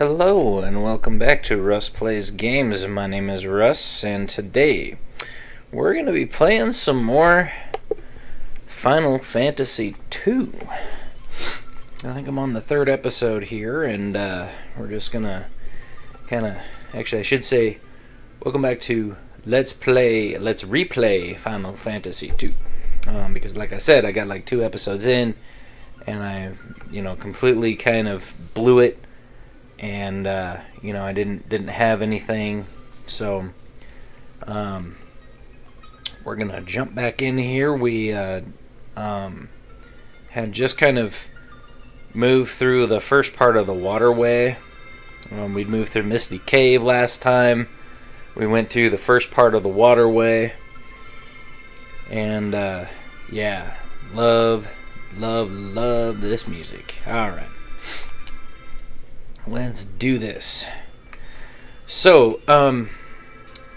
Hello and welcome back to Russ Plays Games. My name is Russ and today we're going to be playing some more Final Fantasy II. I think I'm on the third episode here and we're just going to actually I should say welcome back to Let's Replay Final Fantasy II. Because like I said, I got like 2 episodes in and I completely kind of blew it. And I didn't have anything, so we're gonna jump back in here. We had just kind of moved through the first part of the waterway. We'd moved through Misty Cave last time. We went through the first part of the waterway, and yeah, love this music. All right. Let's do this. So,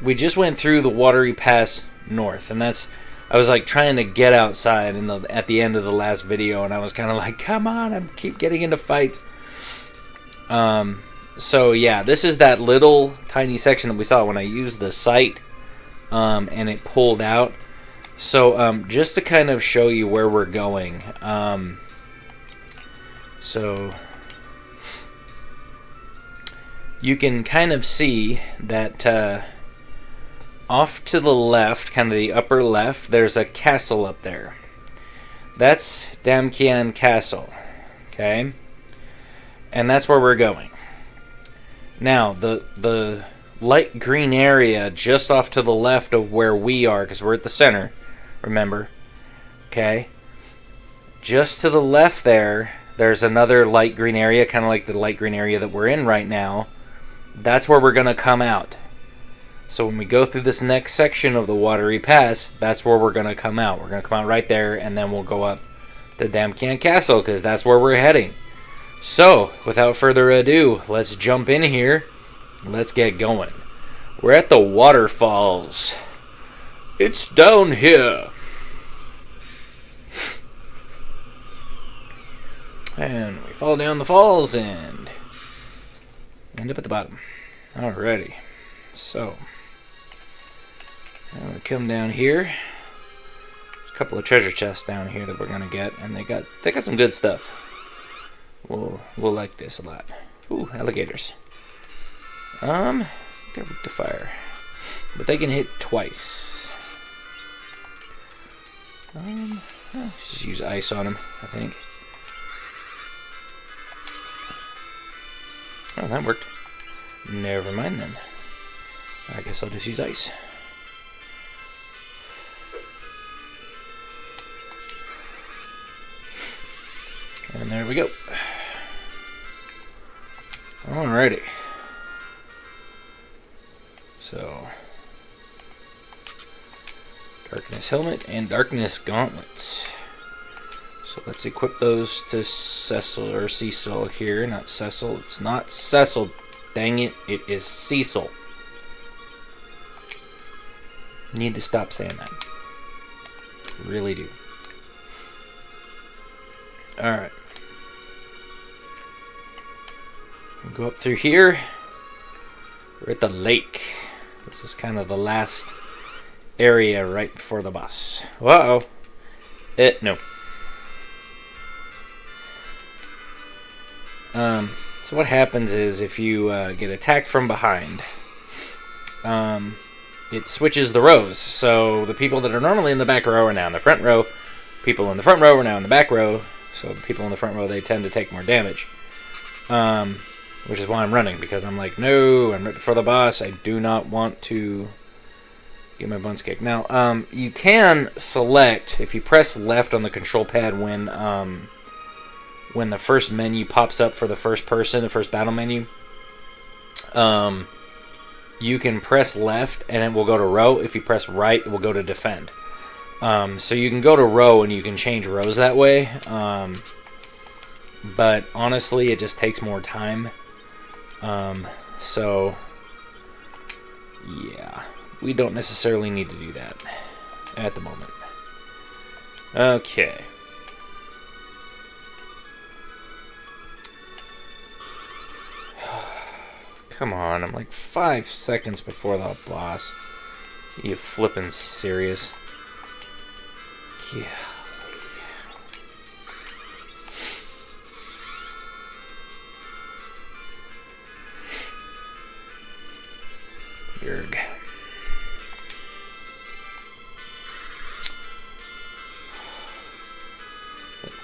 we just went through the Watery Pass north, and I was like trying to get outside at the end of the last video, and I was kind of like, come on, I keep getting into fights. So yeah, this is that little tiny section that we saw when I used the sight, and it pulled out. So, just to kind of show you where we're going, so you can kind of see that off to the left, kind of the upper left, there's a castle up there. That's Damkian Castle, okay? And that's where we're going. Now, the light green area just off to the left of where we are, because we're at the center, remember, okay? Just to the left there's another light green area, kind of like the light green area that we're in right now. That's where we're going to come out. So when we go through this next section of the Watery Pass, that's where we're going to come out. We're going to come out right there, and then we'll go up to Damkian Castle, because that's where we're heading. So, without further ado, let's jump in here. Let's get going. We're at the Waterfalls. It's down here. And we fall down the falls and end up at the bottom. Alrighty. So, now we come down here. There's a couple of treasure chests down here that we're gonna get, and they got some good stuff. We'll like this a lot. Ooh, alligators. They're weak to fire, but they can hit twice. Just use ice on them, I think. Oh, that worked. Never mind then. I guess I'll just use ice. And there we go. Alrighty. So, Darkness Helmet and Darkness Gauntlets. So let's equip those to Cecil here. Not Cecil. It's not Cecil. Dang it. It is Cecil. Need to stop saying that. Really do. Alright. We'll go up through here. We're at the lake. This is kind of the last area right before the boss. Uh-oh. No. So what happens is if you get attacked from behind, it switches the rows. So the people that are normally in the back row are now in the front row. People in the front row are now in the back row. So the people in the front row, they tend to take more damage. Which is why I'm running, because I'm like, no, I'm right before the boss. I do not want to get my buns kicked. Now, you can select, if you press left on the control pad when the first menu pops up for the first person, the first battle menu, you can press left and it will go to row. If you press right, it will go to defend. So you can go to row and you can change rows that way. But honestly, it just takes more time. So yeah, we don't necessarily need to do that at the moment. Okay. Come on, I'm like 5 seconds before the boss. You flippin' serious? Yeah. Yerg.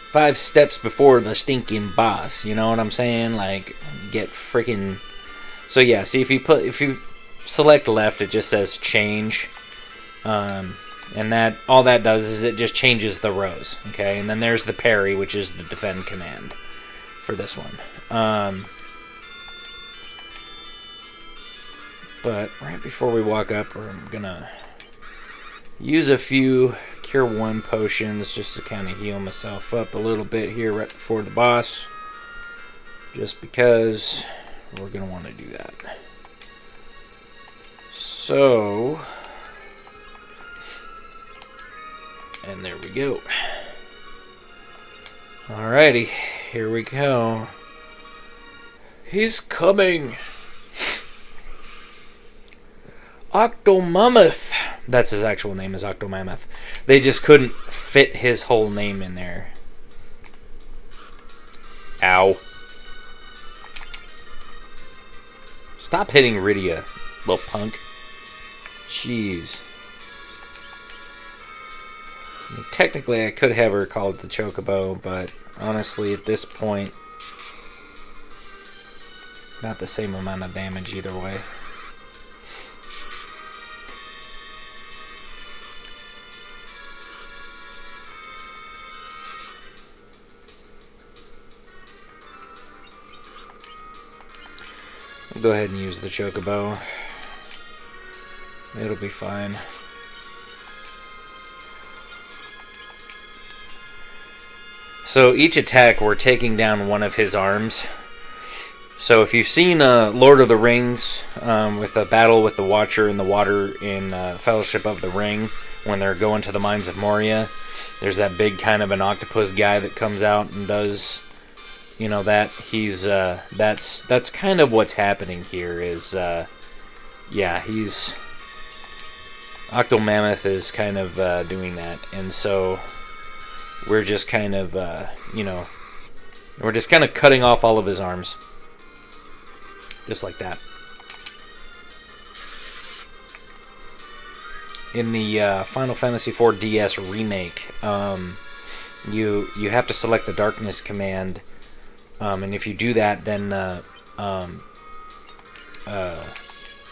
5 steps before the stinking boss. You know what I'm saying? Like, get freaking. So yeah, see if you select left, it just says change, and that all that does is it just changes the rows. Okay, and then there's the parry, which is the defend command for this one. But right before we walk up, I'm gonna use a few Cure 1 potions just to kind of heal myself up a little bit here right before the boss. Just because we're going to want to do that. So, and there we go. Alrighty, here we go. He's coming! Octo Mammoth. That's his actual name, is Octo Mammoth. They just couldn't fit his whole name in there. Ow. Stop hitting Rydia, little punk. Jeez. I mean, technically, I could have her called the Chocobo, but honestly, at this point, not the same amount of damage either way. I'll go ahead and use the Chocobo. It'll be fine. So each attack, we're taking down one of his arms. So if you've seen Lord of the Rings, with a battle with the Watcher in the water in Fellowship of the Ring, when they're going to the Mines of Moria, there's that big kind of an octopus guy that comes out and does, you know, that. He's that's kind of what's happening here. Is yeah, he's Octo Mammoth is kind of doing that, and so we're just kind of you know, we're just kind of cutting off all of his arms. Just like that. In the Final Fantasy IV DS remake, you have to select the Darkness command, and if you do that, then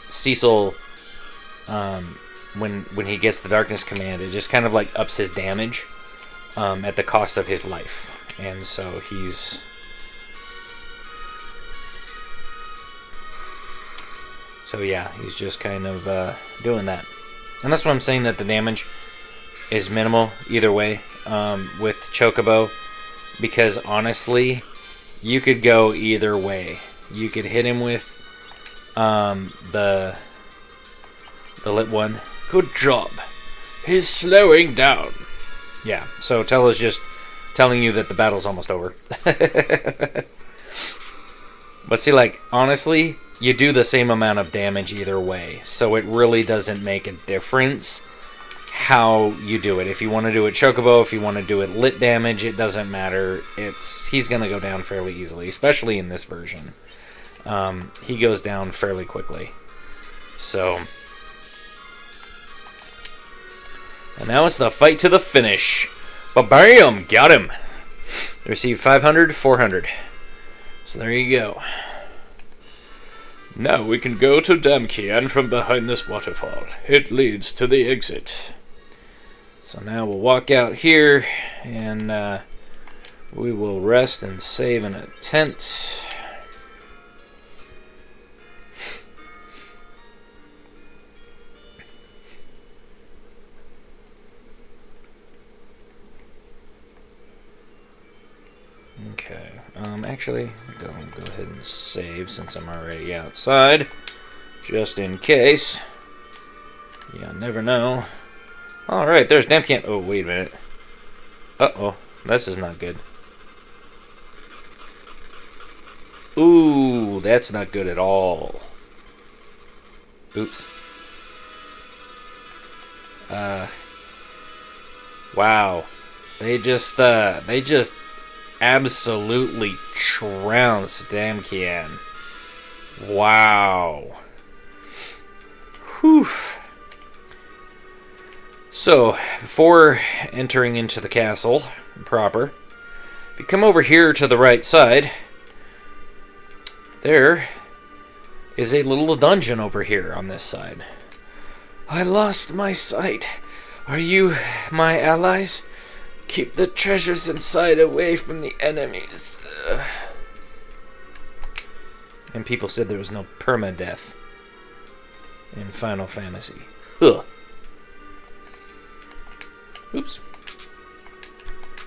Cecil, when he gets the Darkness command, it just kind of like ups his damage at the cost of his life, and so he's. So yeah, he's just kind of doing that. And that's why I'm saying that the damage is minimal either way with Chocobo. Because honestly, you could go either way. You could hit him with the lit one. Good job. He's slowing down. Yeah, so Tellah's just telling you that the battle's almost over. But see, like, honestly, you do the same amount of damage either way, so it really doesn't make a difference how you do it. If you want to do it Chocobo, if you want to do it lit damage, it doesn't matter. He's going to go down fairly easily, especially in this version. He goes down fairly quickly. So, and now it's the fight to the finish. Ba-bam! Got him! Received 500, 400. So there you go. Now we can go to Damkian from behind this waterfall. It leads to the exit. So now we'll walk out here, and we will rest and save in a tent. Okay. Actually, go ahead and save since I'm already outside, just in case. Yeah, never know. All right, there's Damkian. Oh, wait a minute. This is not good. Ooh, that's not good at all. Oops. Wow. They just absolutely trounced Damkian. Wow. Whew. So, before entering into the castle proper, if you come over here to the right side, there is a little dungeon over here on this side. I lost my sight. Are you my allies? Keep the treasures inside away from the enemies. And people said there was no permadeath in Final Fantasy. Huh. Oops.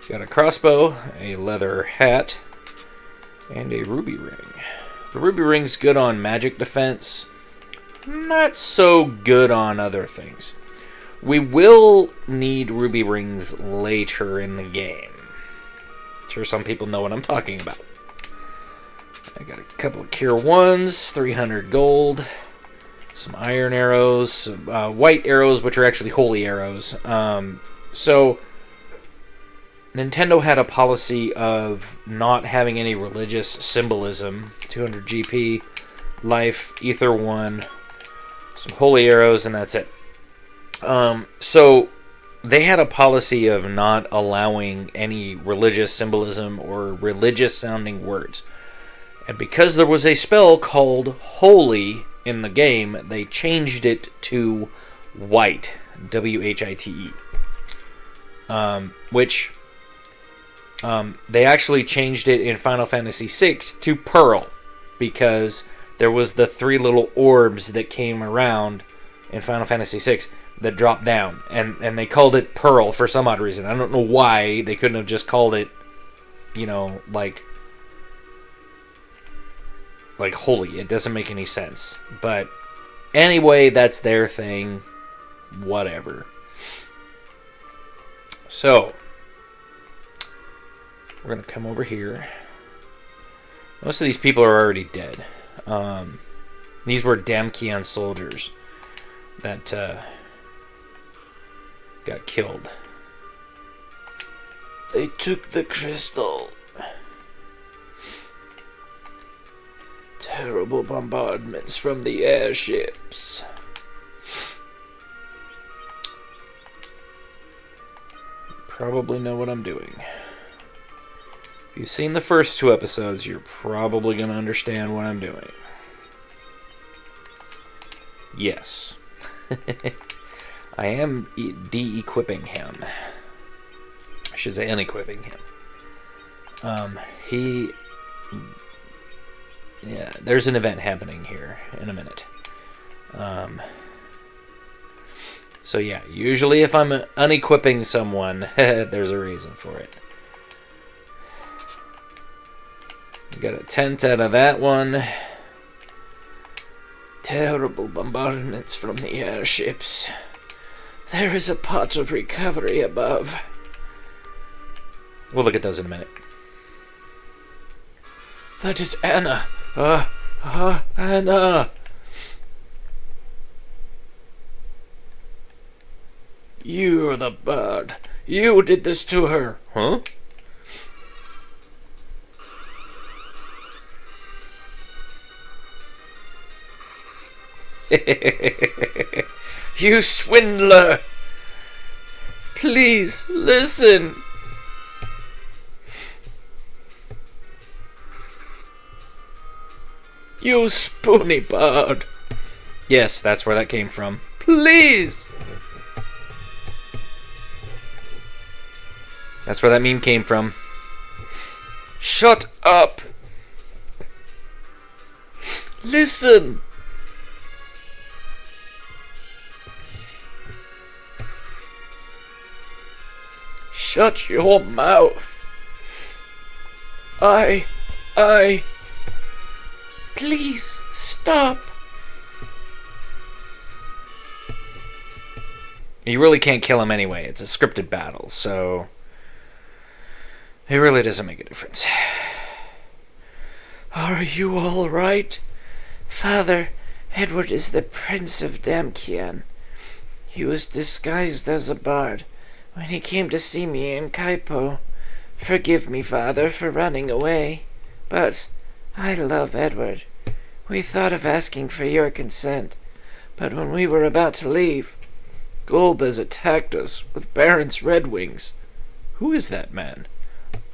Got a crossbow, a leather hat, and a ruby ring. The ruby ring's good on magic defense. Not so good on other things. We will need ruby rings later in the game. I'm sure some people know what I'm talking about. I got a couple of Cure 1s, 300 gold, some iron arrows, white arrows, which are actually holy arrows. So, Nintendo had a policy of not having any religious symbolism. 200 GP, life, ether 1, some holy arrows, and that's it. So, they had a policy of not allowing any religious symbolism or religious-sounding words. And because there was a spell called Holy in the game, they changed it to White, W-H-I-T-E. Which they actually changed it in Final Fantasy VI to Pearl, because there was the 3 little orbs that came around in Final Fantasy VI that dropped down, and they called it Pearl for some odd reason. I don't know why they couldn't have just called it, you know, like Holy. It doesn't make any sense. But anyway, that's their thing. Whatever. So, we're going to come over here. Most of these people are already dead. These were Damkian soldiers that got killed. They took the crystal. Terrible bombardments from the airships. Probably know what I'm doing. If you've seen the first 2 episodes, you're probably going to understand what I'm doing. Yes. I am de-equipping him. I should say unequipping him. Yeah, there's an event happening here in a minute. So yeah, usually if I'm unequipping someone, there's a reason for it. We got a tent out of that one. Terrible bombardments from the airships. There is a pot of recovery above. We'll look at those in a minute. That is Anna. Anna. You're the bird. You did this to her. Huh? You swindler! Please, listen! You spoony bird! Yes, that's where that came from. Please! That's where that meme came from. Shut up! Listen! Shut your mouth. Please, stop. You really can't kill him anyway. It's a scripted battle, so it really doesn't make a difference. Are you all right? Father, Edward is the Prince of Damkian. He was disguised as a bard when he came to see me in Kaipo. Forgive me, Father, for running away, but I love Edward. We thought of asking for your consent, but when we were about to leave, Golbez attacked us with Baron's Red Wings. Who is that man?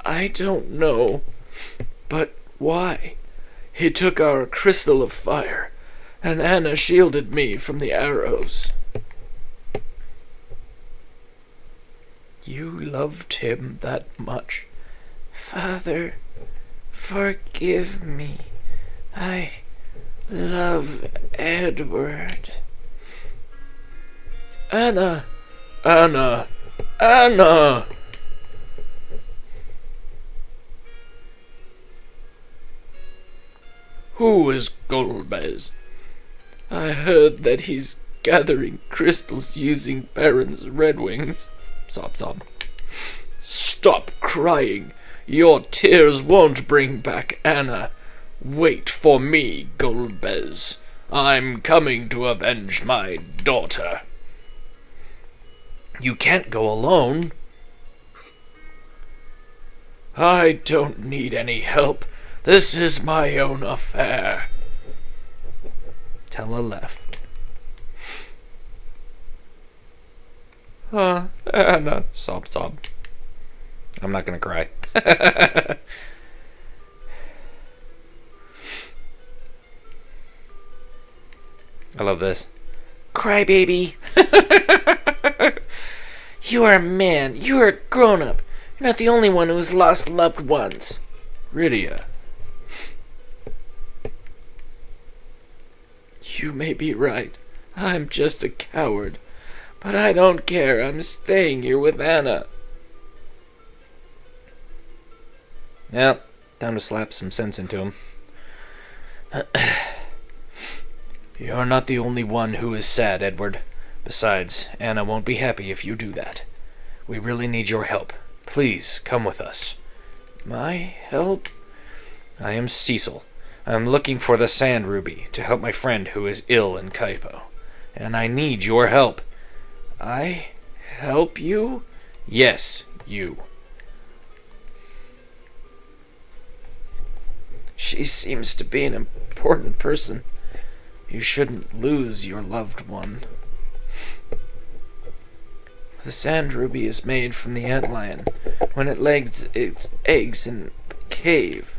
I don't know, but why? He took our crystal of fire, and Anna shielded me from the arrows. You loved him that much? Father, forgive me. I love Edward. Anna! Anna! Anna! Who is Golbez? I heard that he's gathering crystals using Baron's Red Wings. Sob, sob. Stop crying. Your tears won't bring back Anna. Wait for me, Golbez. I'm coming to avenge my daughter. You can't go alone. I don't need any help. This is my own affair. Tellah left. Anna. Sob, sob. I'm not gonna cry. I love this. Crybaby. You are a man. You are a grown-up. You're not the only one who has lost loved ones. Rydia. You may be right. I'm just a coward. But I don't care. I'm staying here with Anna. Yeah, time to slap some sense into him. You're not the only one who is sad, Edward. Besides, Anna won't be happy if you do that. We really need your help. Please, come with us. My help? I am Cecil. I'm looking for the Sand Ruby to help my friend who is ill in Kaipo. And I need your help. I help you? Yes, you. She seems to be an important person. You shouldn't lose your loved one. The Sand Ruby is made from the antlion when it lays its eggs in the cave.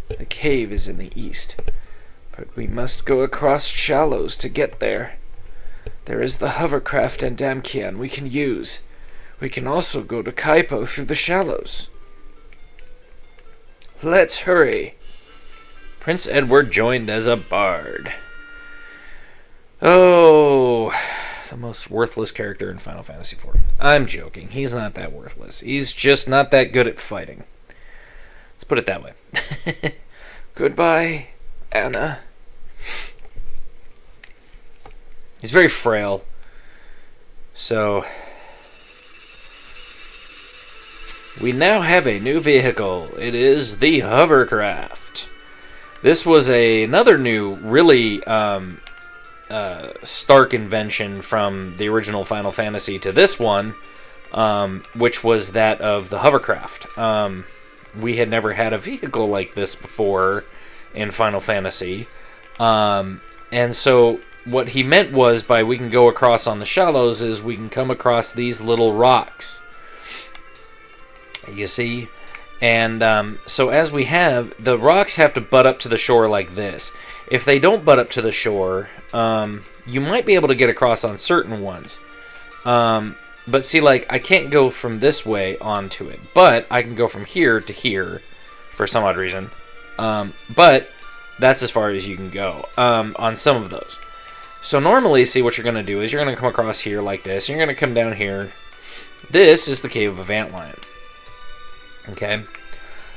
The cave is in the east, but we must go across shallows to get there. There is the Hovercraft and Damkian we can use. We can also go to Kaipo through the shallows. Let's hurry. Prince Edward joined as a bard. Oh, the most worthless character in Final Fantasy IV. I'm joking. He's not that worthless. He's just not that good at fighting. Let's put it that way. Goodbye, Anna. He's very frail. So, we now have a new vehicle. It is the Hovercraft. This was another new, really stark invention from the original Final Fantasy to this one, which was that of the Hovercraft. We had never had a vehicle like this before in Final Fantasy. And so what he meant was by we can go across on the shallows is we can come across these little rocks. You see? And so as we have, the rocks have to butt up to the shore like this. If they don't butt up to the shore, you might be able to get across on certain ones. But see, like, I can't go from this way onto it. But I can go from here to here for some odd reason. But that's as far as you can go on some of those. So normally, see, what you're going to do is you're going to come across here like this. You're going to come down here. This is the Cave of Antlion. Okay?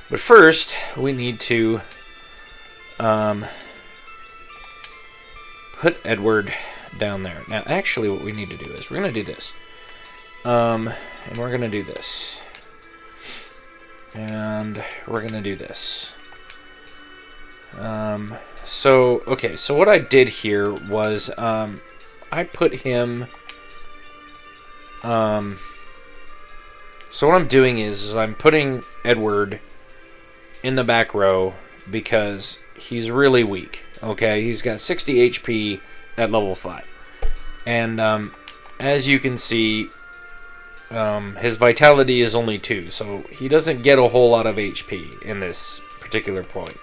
But first, we need to put Edward down there. Now, actually, what we need to do is we're going to do this. And we're going to do this. And we're going to do this. So what I did here was I put him. So what I'm doing is I'm putting Edward in the back row because he's really weak. Okay, he's got 60 HP at level 5, and as you can see, his vitality is only 2, so he doesn't get a whole lot of HP in this particular point.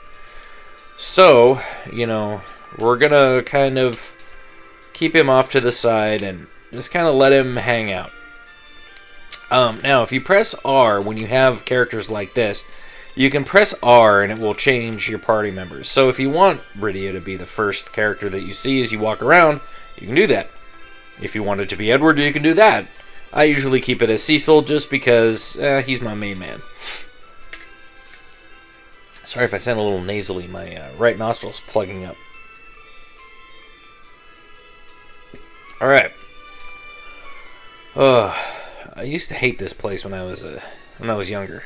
So, you know, we're gonna kind of keep him off to the side and just kind of let him hang out. Now, if you press R when you have characters like this, you can press R and it will change your party members. So if you want Rydia to be the first character that you see as you walk around, you can do that. If you want it to be Edward, you can do that. I usually keep it as Cecil just because he's my main man. Sorry if I sound a little nasally. My right nostril's plugging up. Alright. I used to hate this place when I was younger.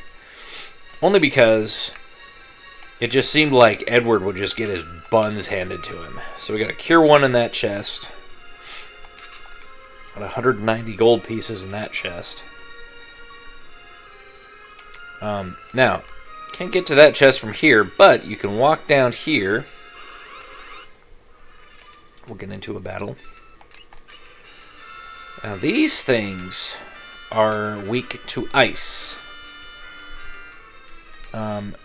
Only because it just seemed like Edward would just get his buns handed to him. So we got a Cure 1 in that chest. Got 190 gold pieces in that chest. Now, can't get to that chest from here, but you can walk down here. We'll get into a battle. Now, these things are weak to ice.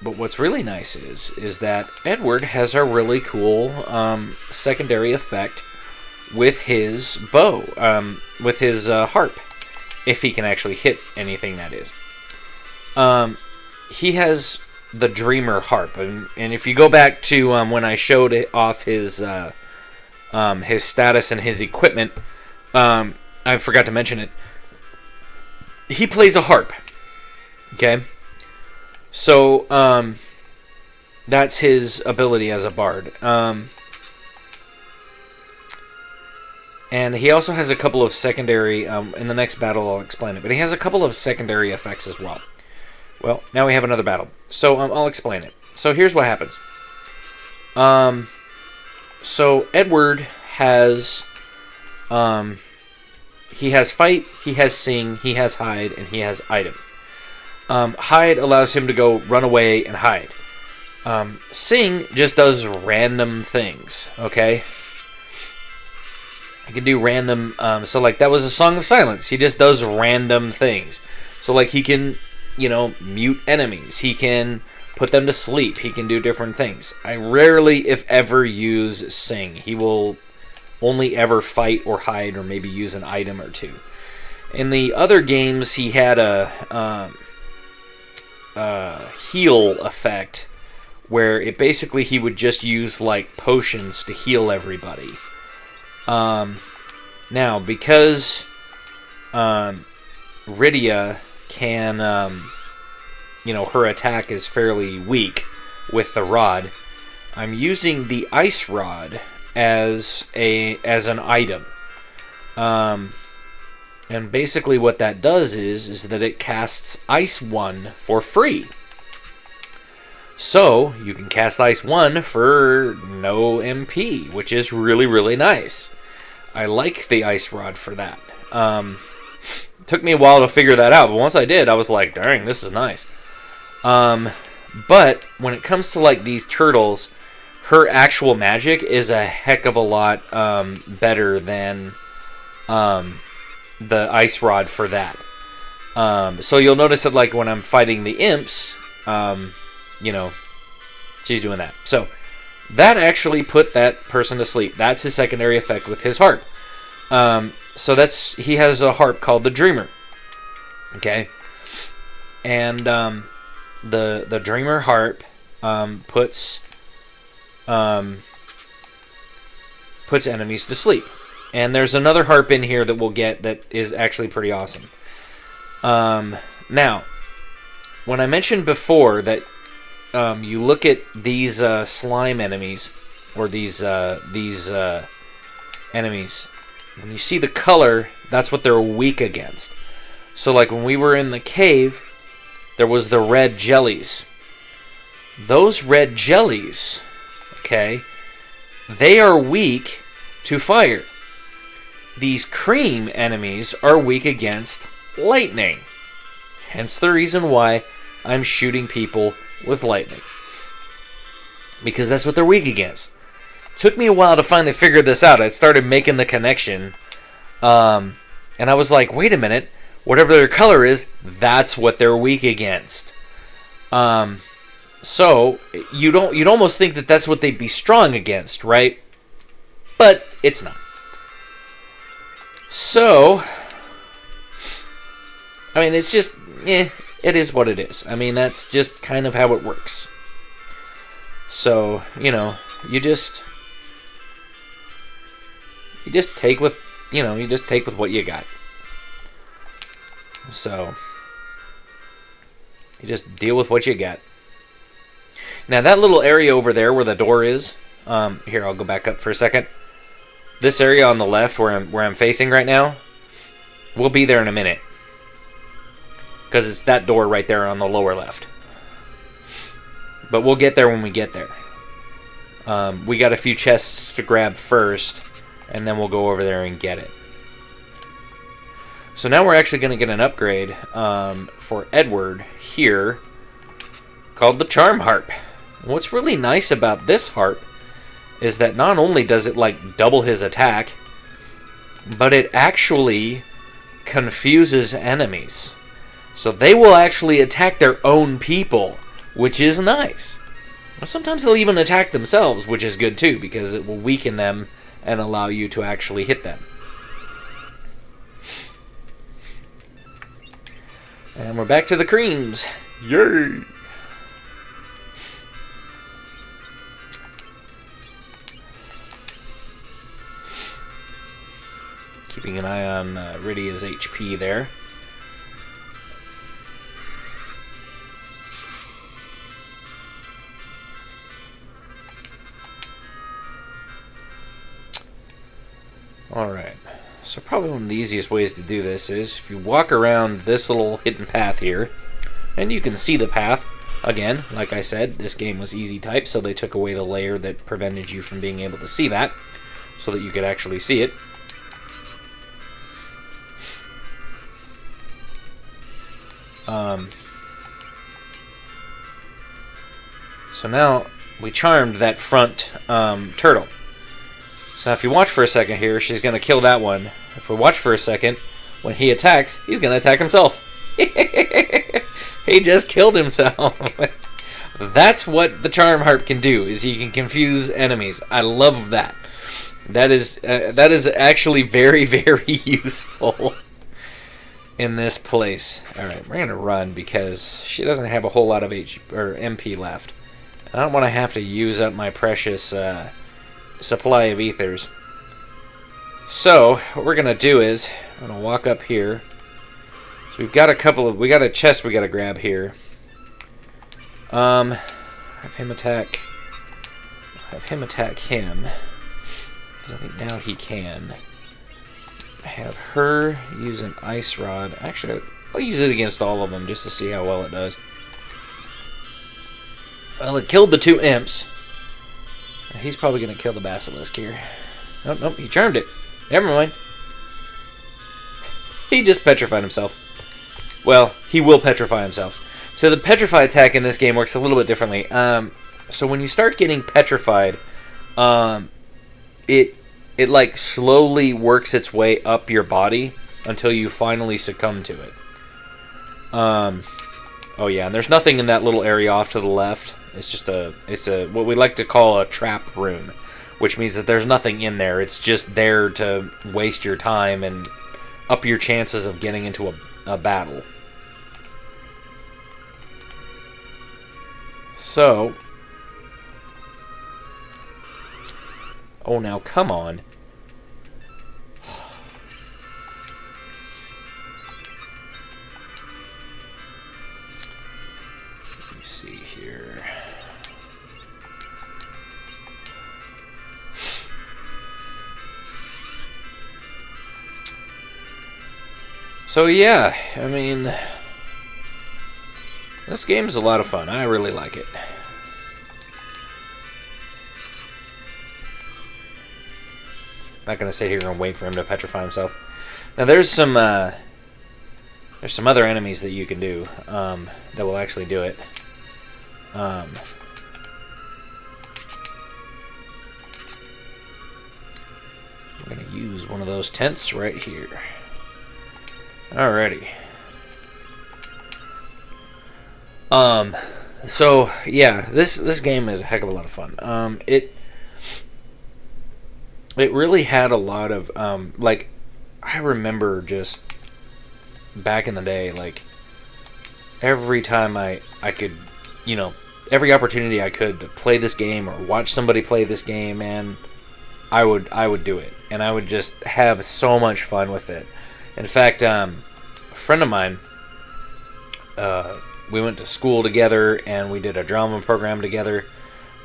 But what's really nice is that Edward has a really cool secondary effect with his bow, with his harp, if he can actually hit anything, that is. He has the Dreamer harp, and if you go back to when I showed it off his status and his equipment, I forgot to mention it. He plays a harp. Okay. So, that's his ability as a bard. And he also has a couple of secondary, in the next battle I'll explain it, but he has a couple of secondary effects as well. Well, now we have another battle. So, I'll explain it. So, here's what happens. So, Edward has, he has fight, he has sing, he has hide, and he has item. Hide allows him to go run away and hide. Sing just does random things, okay? He can do random, so like that was a Song of Silence. He just does random things. So like he can, you know, mute enemies. He can put them to sleep. He can do different things. I rarely, if ever, use Sing. He will only ever fight or hide or maybe use an item or two. In the other games, he had a heal effect where it basically he would just use like potions to heal everybody. Now because Rydia can you know, her attack is fairly weak with the rod, I'm using the ice rod as an item. And basically what that does is that it casts Ice 1 for free. So, you can cast Ice 1 for no MP, which is really, really nice. I like the Ice Rod for that. It took me a while to figure that out, but once I did, I was like, dang, this is nice. But, when it comes to like these turtles, her actual magic is a heck of a lot better than the ice rod for that. So you'll notice that like when I'm fighting the imps, you know, she's doing that. So that actually put that person to sleep. That's his secondary effect with his harp. So he has a harp called the Dreamer. Okay. And the Dreamer harp puts enemies to sleep. And there's another harp in here that we'll get that is actually pretty awesome. Now, when I mentioned before that you look at these slime enemies, or these enemies, when you see the color, that's what they're weak against. So like when we were in the cave, there was the red jellies. Those red jellies okay, they are weak to fire. These cream enemies are weak against lightning. Hence the reason why I'm shooting people with lightning. Because that's what they're weak against. Took me a while to finally figure this out. I started making the connection. And I was like, wait a minute. Whatever their color is, that's what they're weak against. So you'd almost think that that's what they'd be strong against, right? But it's not. So, I mean, it's just, it is what it is. I mean, that's just kind of how it works. So, you know, you just take with, you just take with what you got. So, you just deal with what you got. Now, that little area over there where the door is, here, I'll go back up for a second. This area on the left where I'm facing right now, we'll be there in a minute. Because it's that door right there on the lower left. But we'll get there when we get there. We got a few chests to grab first, and then we'll go over there and get it. So now we're actually going to get an upgrade for Edward here called the Charm Harp. What's really nice about this harp is that not only does it like double his attack, but it actually confuses enemies. So they will actually attack their own people, which is nice. Sometimes they'll even attack themselves, which is good too, because it will weaken them and allow you to actually hit them. And we're back to the creams. Yay! Keeping an eye on Rydia's HP there. Alright, so probably one of the easiest ways to do this is if you walk around this little hidden path here, and you can see the path. Again, like I said, this game was easy type, so they took away the layer that prevented you from being able to see that, so that you could actually see it. So now we charmed that front turtle. So now if you watch for a second here, she's going to kill that one. If we watch for a second, when he attacks, he's going to attack himself. He just killed himself. That's what the Charm Harp can do, is he can confuse enemies. I love that. That is actually very, very useful in this place. Alright, we're going to run because she doesn't have a whole lot of MP left. I don't want to have to use up my precious supply of ethers. So, what we're going to do is, I'm going to walk up here. So we got a chest we got to grab here. Have him attack him. Because I think now he can. Have her use an ice rod. Actually, I'll use it against all of them just to see how well it does. Well, it killed the two imps. He's probably going to kill the basilisk here. Nope, he charmed it. Never mind. He just petrified himself. Well, he will petrify himself. So the Petrified Attack in this game works a little bit differently. So when you start getting petrified, it like slowly works its way up your body until you finally succumb to it. Oh yeah, and there's nothing in that little area off to the left. It's a what we like to call a trap room, which means that there's nothing in there. It's just there to waste your time and up your chances of getting into a battle. So, oh now come on. Let me see here. So yeah, I mean, this game's a lot of fun. I really like it. not going to sit here and wait for him to petrify himself. Now there's some other enemies that you can do that will actually do it. We're going to use one of those tents right here. Alrighty. So yeah, this game is a heck of a lot of fun. It really had a lot of like, I remember just back in the day, like every time I could, you know, every opportunity I could to play this game or watch somebody play this game, and I would do it, and I would just have so much fun with it. In fact, a friend of mine, we went to school together and we did a drama program together.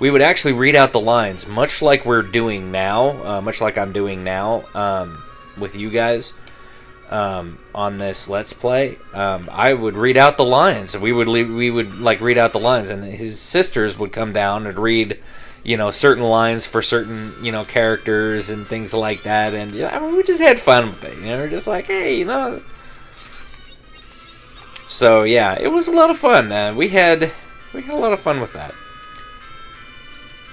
We would actually read out the lines, much like we're doing now, much like I'm doing now with you guys on this Let's Play. I would read out the lines. We would like read out the lines, and his sisters would come down and read, you know, certain lines for certain, you know, characters and things like that. And yeah, I mean, we just had fun with it. You know, we're just like, hey, you know. So yeah, it was a lot of fun. We had a lot of fun with that,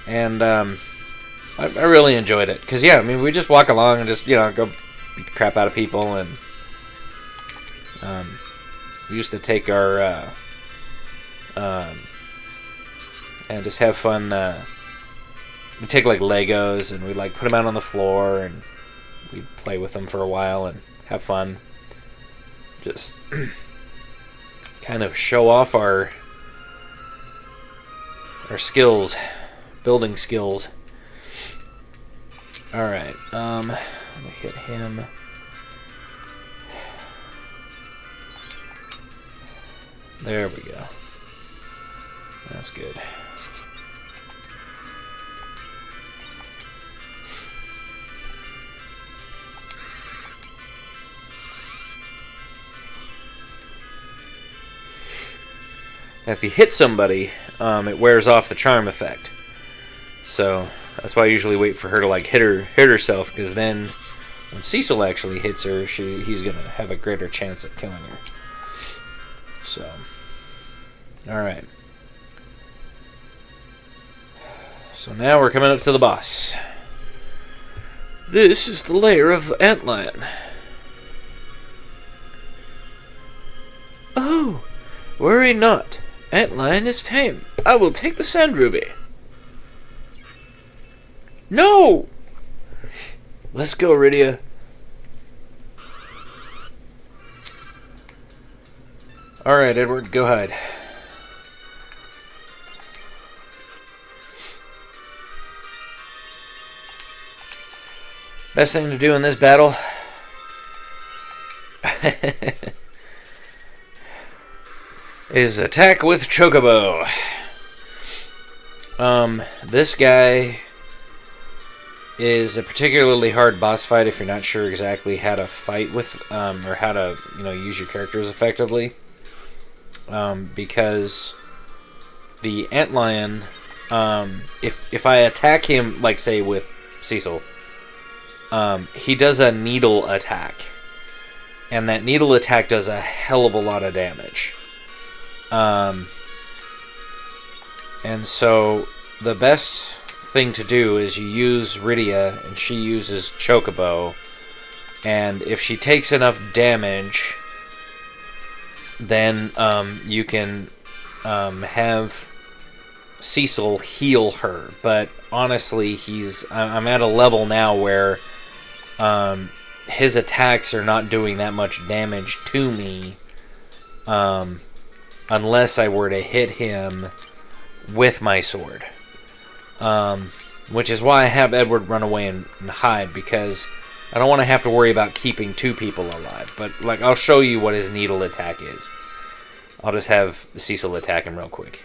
and I really enjoyed it. Cause yeah, I mean, we just walk along and just, you know, go beat the crap out of people, and we used to take our and just have fun. We take like Legos and we like put them out on the floor and we'd play with them for a while and have fun. Just kind of show off our skills, building skills. All right, let me hit him. There we go. That's good. Now, if you hit somebody, it wears off the charm effect. So that's why I usually wait for her to like hit herself, because then when Cecil actually hits her, he's gonna have a greater chance of killing her. So, all right. So now we're coming up to the boss. This is the lair of the antlion. Oh, worry not. Antlion is tame. I will take the sand ruby. No! Let's go, Rydia. Alright, Edward, go hide. Best thing to do in this battle is attack with Chocobo. This guy is a particularly hard boss fight if you're not sure exactly how to fight with, or how to, you know, use your characters effectively. Because the antlion, if I attack him, like say with Cecil, he does a needle attack, and that needle attack does a hell of a lot of damage. And so the best thing to do is you use Rydia and she uses Chocobo, and if she takes enough damage, then you can have Cecil heal her. But honestly, I'm at a level now where his attacks are not doing that much damage to me, unless I were to hit him with my sword. Which is why I have Edward run away and hide, because I don't want to have to worry about keeping two people alive. But like, I'll show you what his needle attack is. I'll just have Cecil attack him real quick.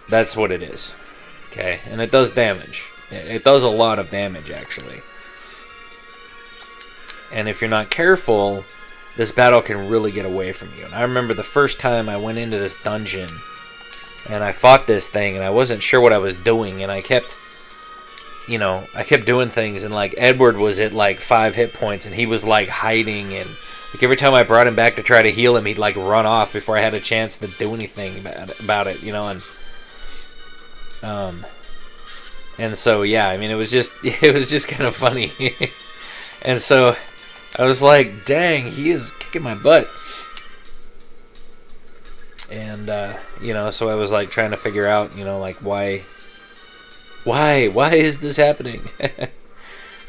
That's what it is. Okay, and it does damage. It does a lot of damage, actually. And if you're not careful, this battle can really get away from you. And I remember the first time I went into this dungeon and I fought this thing and I wasn't sure what I was doing, and I kept you know, I kept doing things, and like Edward was at like 5 hit points, and he was like hiding, and like every time I brought him back to try to heal him, he'd like run off before I had a chance to do anything about it, you know, and so yeah, I mean, it was just kind of funny, and so I was like, dang, he is kicking my butt, and you know, so I was like trying to figure out, you know, like why is this happening?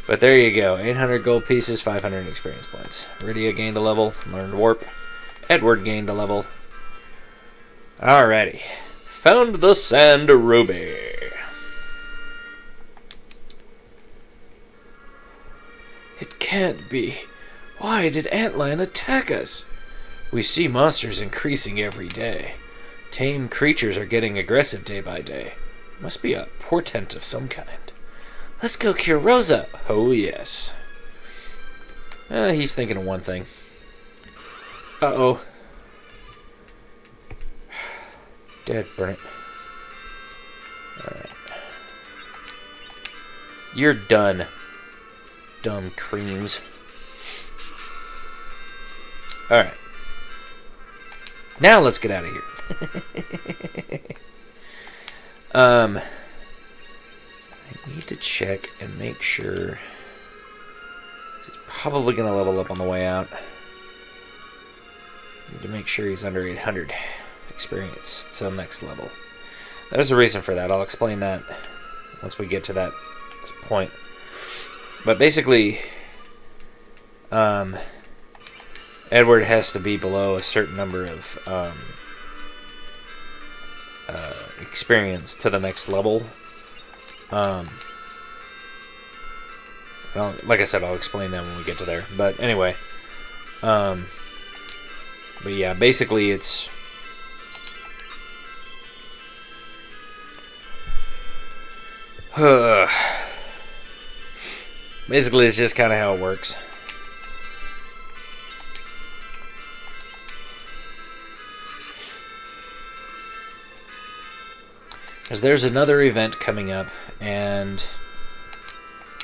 But there you go. 800 gold pieces, 500 experience points. Rydia gained a level, learned warp. Edward gained a level. Alrighty. Found the Sand Ruby. It can't be. Why did Antlion attack us? We see monsters increasing every day. Tame creatures are getting aggressive day by day. Must be a portent of some kind. Let's go cure Rosa. Oh, yes. He's thinking of one thing. Uh-oh. Dead, burn it. Alright. You're done. Dumb creams. Alright. Now let's get out of here. I need to check and make sure. He's probably going to level up on the way out. Need to make sure he's under 800 experience. So next level. There's a reason for that. I'll explain that once we get to that point. But basically, Edward has to be below a certain number of experience to the next level. Like I said, I'll explain that when we get to there. But anyway, but yeah, basically it's basically it's just kind of how it works. Because there's another event coming up, and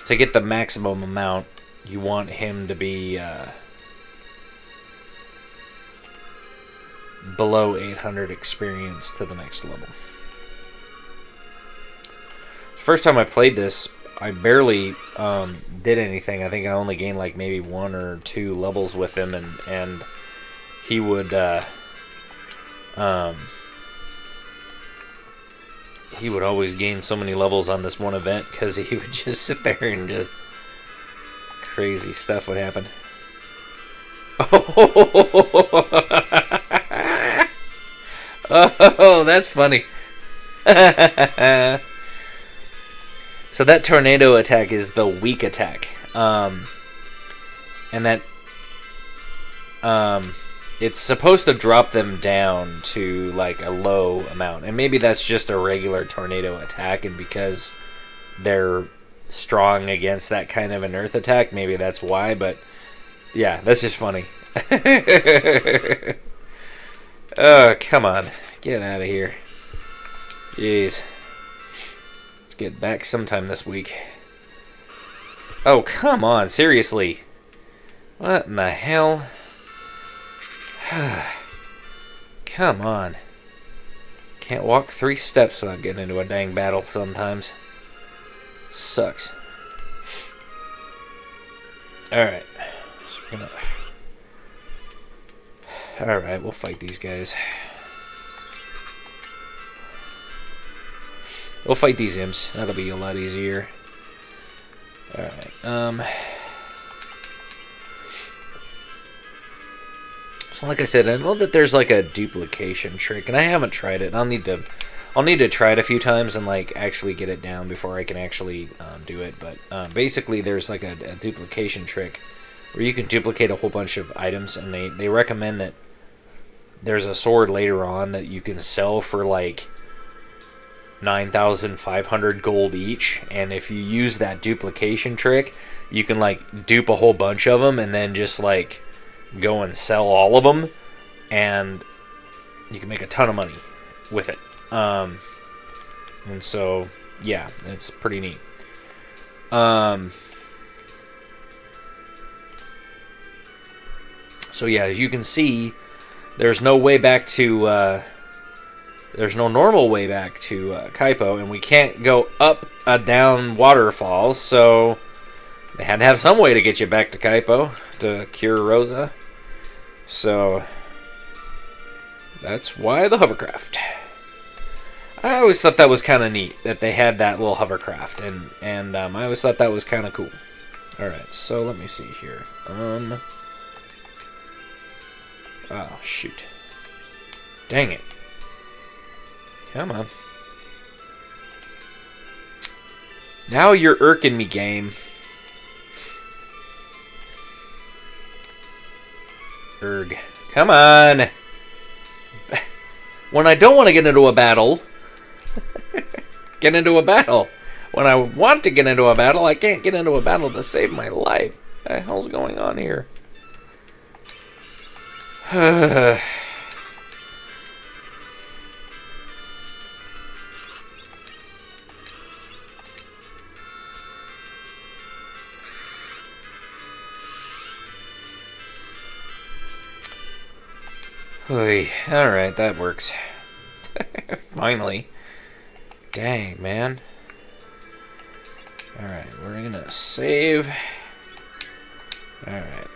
to get the maximum amount, you want him to be below 800 experience to the next level. First time I played this, I barely did anything. I think I only gained like maybe 1 or 2 levels with him, and he would he would always gain so many levels on this one event because he would just sit there and just crazy stuff would happen. Oh, that's funny. So that tornado attack is the weak attack. And that it's supposed to drop them down to like a low amount, and maybe that's just a regular tornado attack, and because they're strong against that kind of an earth attack, maybe that's why. But yeah, that's just funny. Oh, come on, get out of here. Jeez, let's get back sometime this week. Oh, come on, seriously, what in the hell? Come on. Can't walk 3 steps without getting into a dang battle sometimes. Sucks. Alright. So we're gonna... Alright, we'll fight these guys. We'll fight these imps. That'll be a lot easier. Alright, so like I said, I know that there's like a duplication trick, and I haven't tried it. I'll need to try it a few times and like actually get it down before I can actually do it. But basically, there's like a duplication trick where you can duplicate a whole bunch of items, and they recommend that there's a sword later on that you can sell for like 9,500 gold each, and if you use that duplication trick, you can like dupe a whole bunch of them and then just like go and sell all of them, and you can make a ton of money with it. And so yeah, it's pretty neat. So yeah, as you can see, there's no way back to... there's no normal way back to Kaipo, and we can't go up a down waterfall, so they had to have some way to get you back to Kaipo to cure Rosa. So that's why the hovercraft. I always thought that was kind of neat that they had that little hovercraft, and I always thought that was kind of cool. All right, so let me see here. Oh shoot! Dang it! Come on. Now you're irking me, game. Erg. Come on. When I don't want to get into a battle, get into a battle. When I want to get into a battle, I can't get into a battle to save my life. What the hell's going on here? Alright, that works. Finally. Dang, man. Alright, we're gonna save. Alright.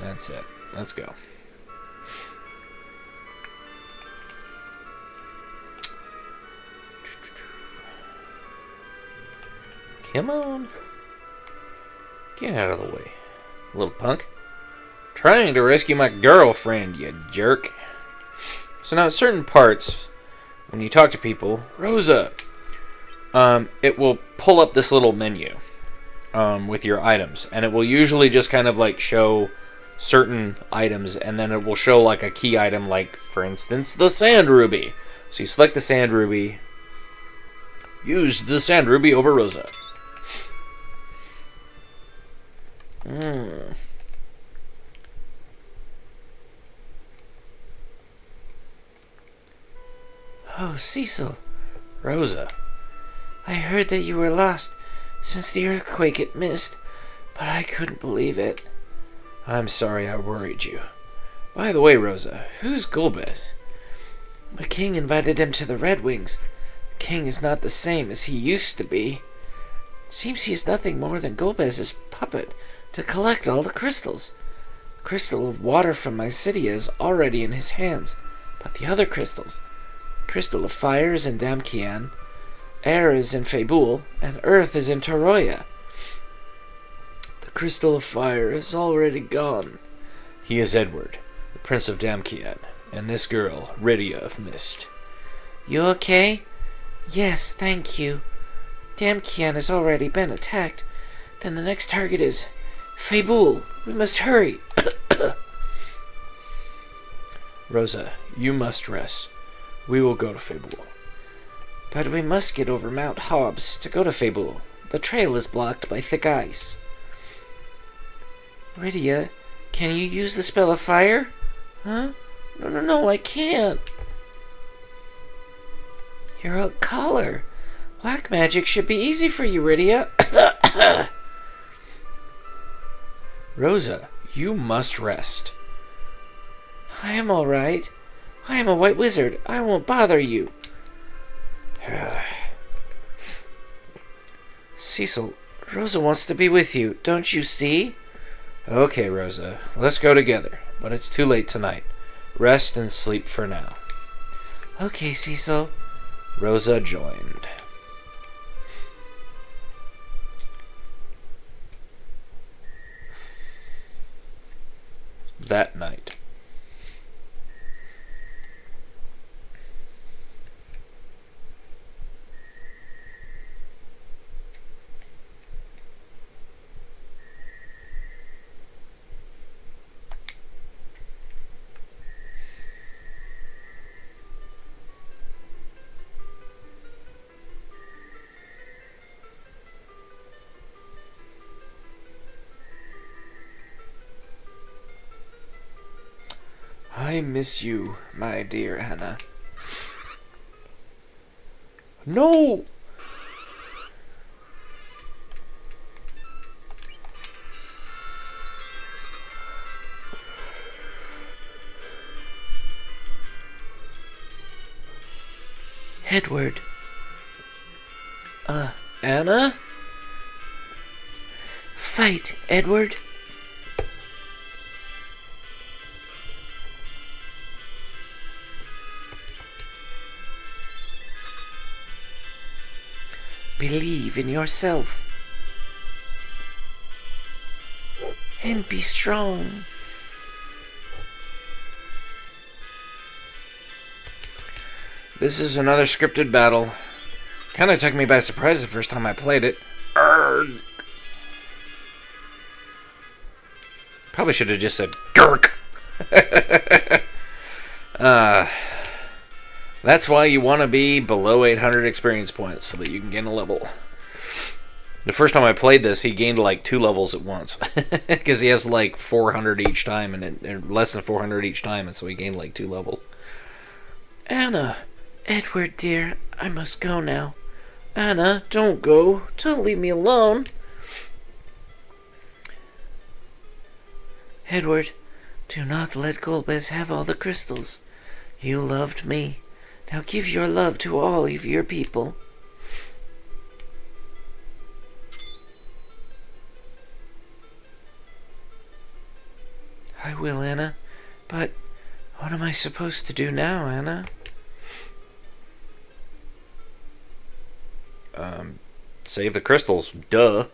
That's it. Let's go. Come on. Get out of the way, little punk. Trying to rescue my girlfriend, you jerk. So now at certain parts, when you talk to people, Rosa, it will pull up this little menu with your items, and it will usually just kind of like show certain items, and then it will show like a key item, like for instance the sand ruby. So you select the sand ruby, use the sand ruby over Rosa. Oh, Cecil. Rosa. I heard that you were lost since the earthquake at Mist, but I couldn't believe it. I'm sorry I worried you. By the way, Rosa, who's Golbez? The king invited him to the Red Wings. The king is not the same as he used to be. It seems he is nothing more than Golbez's puppet to collect all the crystals. The crystal of water from my city is already in his hands, but the other crystals... Crystal of fire is in Damkian, air is in Fabul, and earth is in Toroya. The crystal of fire is already gone. He is Edward, the Prince of Damkian, and this girl, Rydia of Mist. You okay? Yes, thank you. Damkian has already been attacked. Then the next target is Fabul. We must hurry. Rosa, you must rest. We will go to Fabul. But we must get over Mount Hobbs to go to Fabul. The trail is blocked by thick ice. Rydia, can you use the spell of fire? Huh? No, I can't. You're a collar. Black magic should be easy for you, Rydia. Rosa, you must rest. I am all right. I am a white wizard. I won't bother you. Cecil, Rosa wants to be with you. Don't you see? Okay, Rosa. Let's go together. But it's too late tonight. Rest and sleep for now. Okay, Cecil. Rosa joined. That night. I miss you, my dear Anna. No! Edward. Anna? Fight, Edward. Believe in yourself. And be strong. This is another scripted battle. Kind of took me by surprise the first time I played it. Arrgh. Probably should have just said Gurk. That's why you want to be below 800 experience points so that you can gain a level. The first time I played this, he gained like 2 levels at once. Because he has like 400 each time, and less than 400 each time, and so he gained like 2 levels. Anna. Edward, dear, I must go now. Anna, don't go. Don't leave me alone. Edward, do not let Golbez have all the crystals. You loved me. Now give your love to all of your people. I will, Anna. But what am I supposed to do now, Anna? Save the crystals. Duh.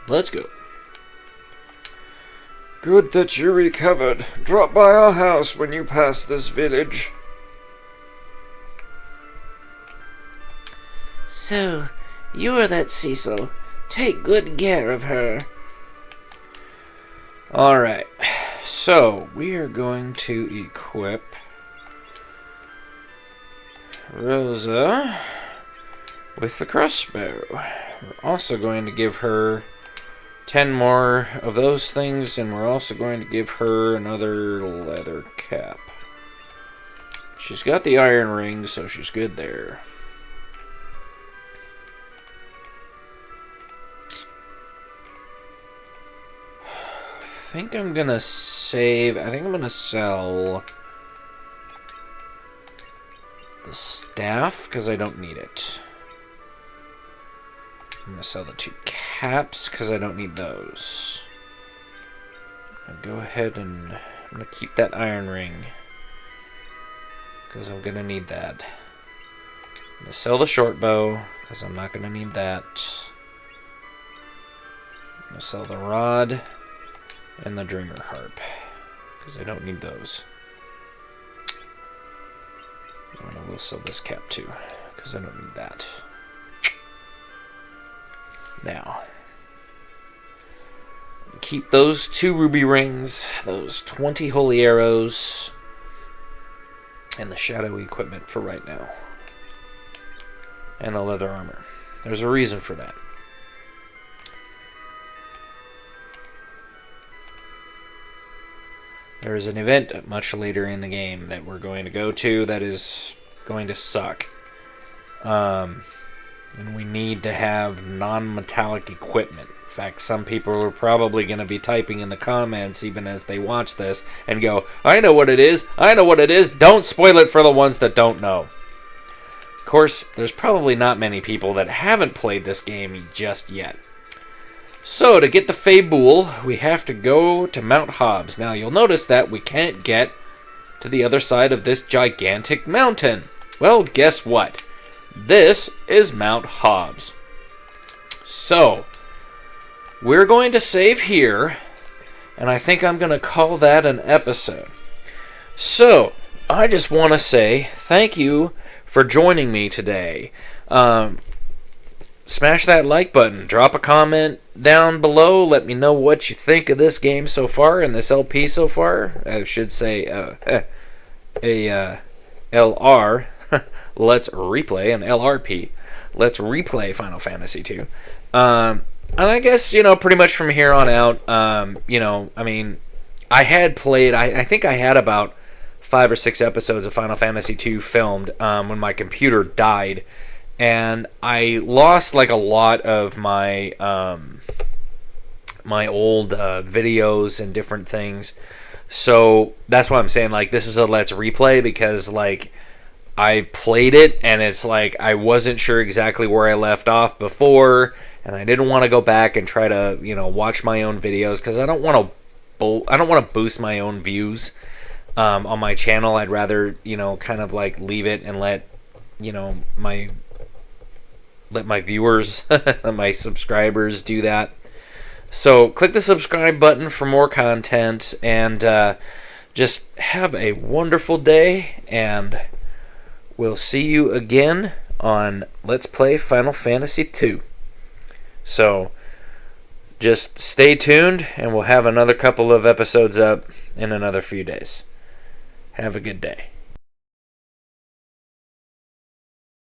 Let's go. Good that you recovered. Drop by our house when you pass this village. So, you're that Cecil. Take good care of her. Alright. So, we are going to equip Rosa with the crossbow. We're also going to give her 10 more of those things, and we're also going to give her another leather cap. She's got the iron ring, so she's good there. I think I'm gonna save. I think I'm gonna sell the staff because I don't need it. I'm gonna sell the 2 caps because I don't need those. I'll go ahead and I'm gonna keep that iron ring because I'm gonna need that. I'm gonna sell the short bow because I'm not gonna need that. I'm gonna sell the rod and the Dreamer Harp because I don't need those. And I will sell this cap too because I don't need that. Now, keep those 2 ruby rings, those 20 holy arrows, and the shadowy equipment for right now. And the leather armor. There's a reason for that. There is an event much later in the game that we're going to go to that is going to suck. And we need to have non-metallic equipment. In fact, some people are probably going to be typing in the comments even as they watch this and go, I know what it is, I know what it is, don't spoil it for the ones that don't know. Of course, there's probably not many people that haven't played this game just yet. So, to get the Faybool, we have to go to Mount Hobbs. Now, you'll notice that we can't get to the other side of this gigantic mountain. Well, guess what? This is Mount Hobbs. So, we're going to save here, and I think I'm going to call that an episode. So, I just want to say thank you for joining me today. Smash that like button. Drop a comment down below. Let me know what you think of this game so far and this LP so far. I should say LR. Let's replay an LRP. Let's replay Final Fantasy 2. And I guess, pretty much from here on out, I mean, I had played, I think I had about 5 or 6 episodes of Final Fantasy 2 filmed when my computer died. And I lost like a lot of my my old videos and different things. So that's why I'm saying, like, this is a let's replay, because, like, I played it and it's like I wasn't sure exactly where I left off before, and I didn't want to go back and try to, watch my own videos, because I don't want to boost my own views on my channel. I'd rather, kind of like leave it and let my viewers, let my subscribers do that. So click the subscribe button for more content, and just have a wonderful day, and we'll see you again on Let's Play Final Fantasy II. So just stay tuned, and we'll have another couple of episodes up in another few days. Have a good day.